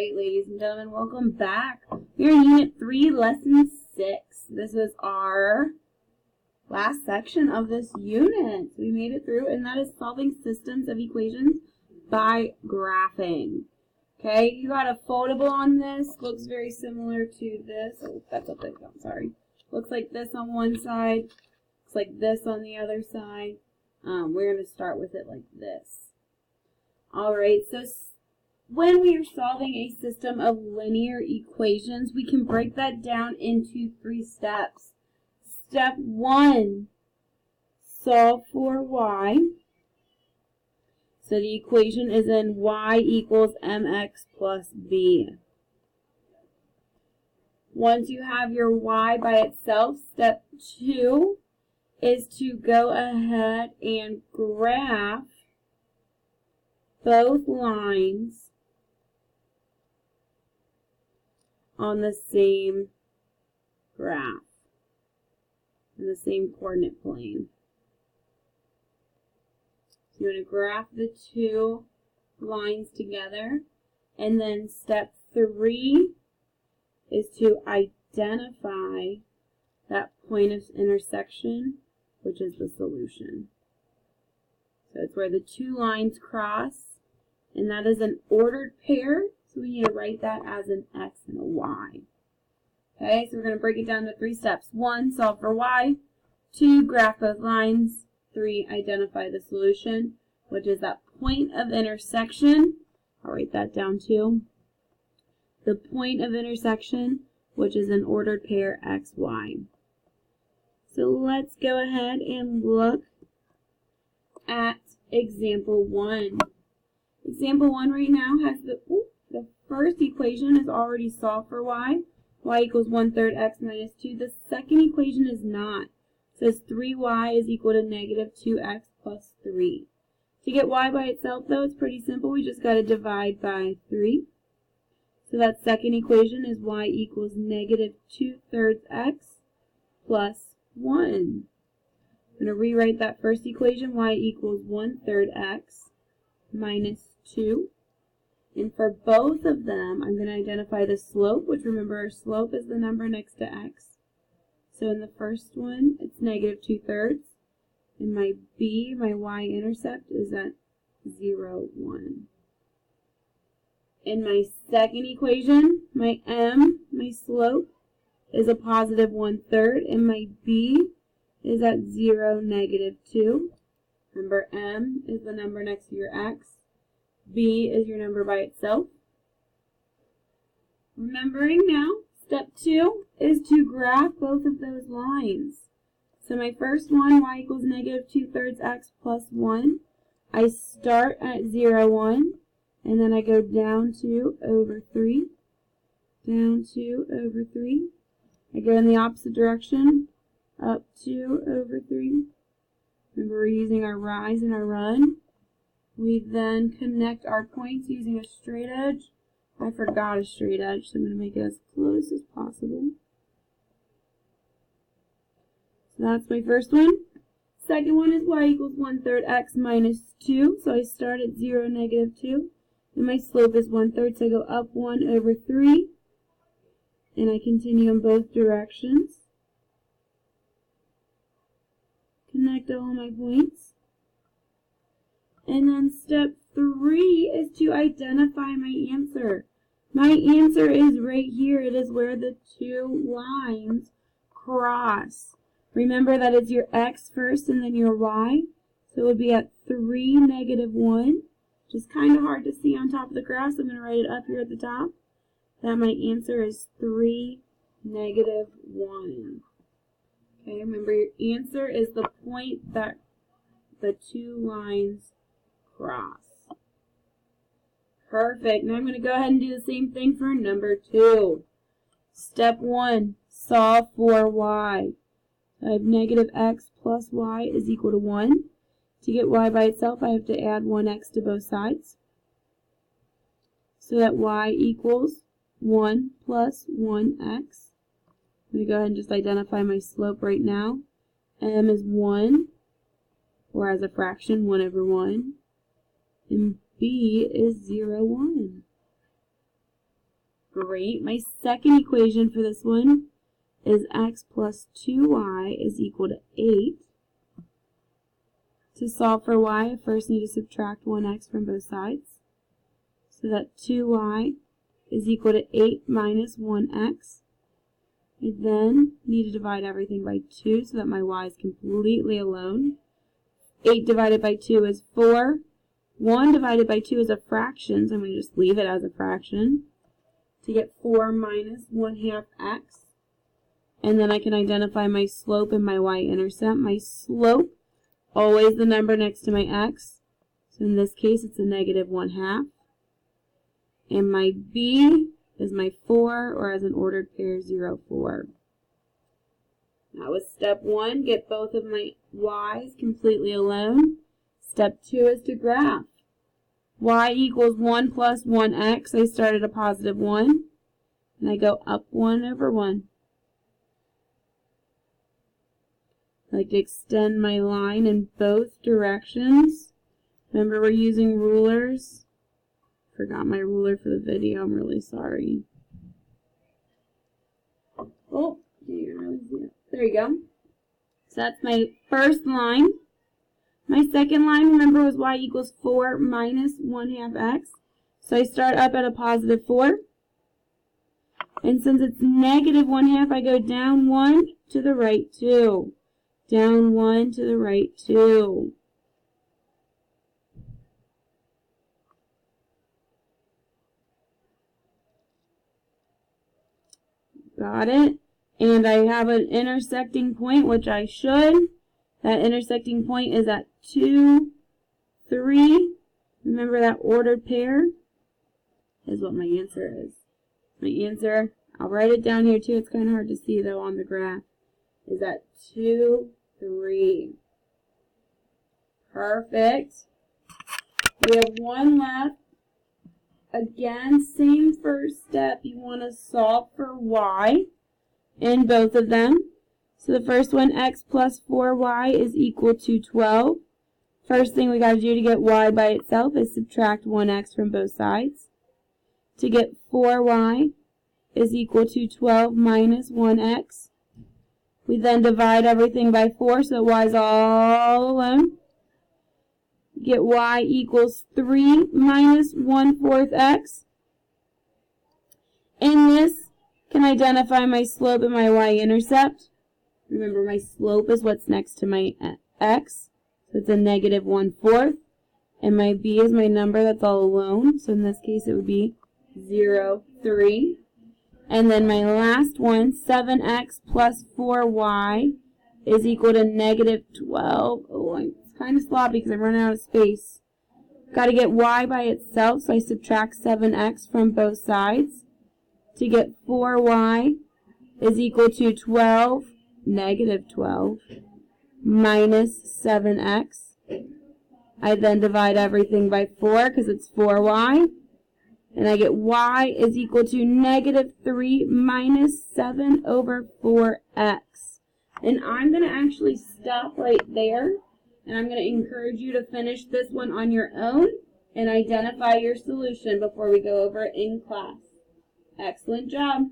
right, ladies and gentlemen, welcome back. We're in Unit 3, Lesson 6. This is our last section of this unit. We made it through, and that is solving systems of equations by graphing. Okay, you got a foldable on this. Looks very similar to this. Oh, that's upside down, sorry. Looks like this on one side. Looks like this on the other side. We're going to start with it like this. Alright, so when we are solving a system of linear equations, we can break that down into 3 steps. Step 1, solve for y. So the equation is in y equals mx plus b. Once you have your y by itself, step 2 is to go ahead and graph both lines on the same graph, in the same coordinate plane. So you want to graph the 2 lines together, and then step 3 is to identify that point of intersection, which is the solution. So it's where the 2 lines cross, and that is an ordered pair, so we need to write that as an x and a y. Okay, so we're going to break it down to 3 steps. 1, solve for y. 2, graph both lines. 3, identify the solution, which is that point of intersection. I'll write that down too. The point of intersection, which is an ordered pair x, y. So let's go ahead and look at example 1. Example 1 right now has the first equation is already solved for y. Y equals 1/3 x minus 2. The second equation is not. It says 3y is equal to negative 2x plus 3. To get y by itself, though, it's pretty simple. We just got to divide by 3. So that second equation is y equals negative 2/3 x plus 1. I'm going to rewrite that first equation, y equals 1/3 x minus 2. And for both of them, I'm going to identify the slope, which remember our slope is the number next to x. So in the first one, it's negative 2/3. And my b, my y-intercept, is at 0, 1. In my second equation, my m, my slope, is a positive 1/3, and my b is at 0, negative 2. Remember, m is the number next to your x. B is your number by itself. Remembering now, step 2 is to graph both of those lines. So my first one, y equals negative 2/3 x plus 1. I start at 0, 1, and then I go down 2 over 3. Down 2 over 3. I go in the opposite direction, up 2 over 3. Remember, we're using our rise and our run. We then connect our points using a straight edge. I forgot a straight edge, so I'm going to make it as close as possible. So that's my first one. Second one is y equals 1/3 x minus 2. So I start at 0, negative 2. And my slope is 1/3, so I go up 1 over 3. And I continue in both directions. Connect all my points. And then step 3 is to identify my answer. My answer is right here. It is where the 2 lines cross. Remember that it's your x first and then your y. So it would be at 3, negative 1. Which is kind of hard to see on top of the graph, so I'm going to write it up here at the top. That my answer is 3, negative 1. Okay, remember your answer is the point that the 2 lines cross. Perfect. Now I'm going to go ahead and do the same thing for number 2. Step 1, solve for y. I have negative x plus y is equal to 1. To get y by itself, I have to add 1x to both sides. So that y equals 1 plus 1x. I'm going to go ahead and just identify my slope right now. M is 1, or as a fraction, 1 over 1. And B is 0, 1. Great. My second equation for this one is x plus 2y is equal to 8. To solve for y, I first need to subtract 1x from both sides. So that 2y is equal to 8 minus 1x. I then need to divide everything by 2 so that my y is completely alone. 8 divided by 2 is 4. 1 divided by 2 is a fraction, so I'm going to just leave it as a fraction to get 4 minus 1/2 x. And then I can identify my slope and my y-intercept. My slope, always the number next to my x. So in this case, it's a negative 1/2. And my b is my 4, or as an ordered pair, 0, 4. That was step 1. Get both of my y's completely alone. Step 2 is to graph. Y equals 1 plus 1x. I start at a positive 1. And I go up 1 over 1. I like to extend my line in both directions. Remember, we're using rulers. Forgot my ruler for the video. I'm really sorry. Oh, you can really see it. There you go. So that's my first line. My second line, remember, was y equals 4 minus 1/2 x. So I start up at a positive 4. And since it's negative 1/2, I go down 1 to the right 2. Down 1 to the right 2. Got it? And I have an intersecting point, which I should. That intersecting point is at 2, 3. Remember that ordered pair is what my answer is. My answer, I'll write it down here too. It's kind of hard to see though on the graph. Is at 2, 3. Perfect. We have one left. Again, same first step. You want to solve for y in both of them. So the first one, x plus 4y is equal to 12. First thing we got to do to get y by itself is subtract 1x from both sides. To get 4y is equal to 12 minus 1x. We then divide everything by 4 so that y is all alone. Get y equals 3 minus 1/4 x. In this, can identify my slope and my y-intercept. Remember, my slope is what's next to my x, so it's a negative 1/4. And my b is my number that's all alone, so in this case it would be 0, 3. And then my last one, 7x plus 4y is equal to negative 12. Oh, it's kind of sloppy because I'm running out of space. Got to get y by itself, so I subtract 7x from both sides. To get 4y is equal to 12, negative 12, minus 7x. I then divide everything by 4 because it's 4y. And I get y is equal to negative 3 minus 7 over 4x. And I'm going to actually stop right there. And I'm going to encourage you to finish this one on your own and identify your solution before we go over it in class. Excellent job.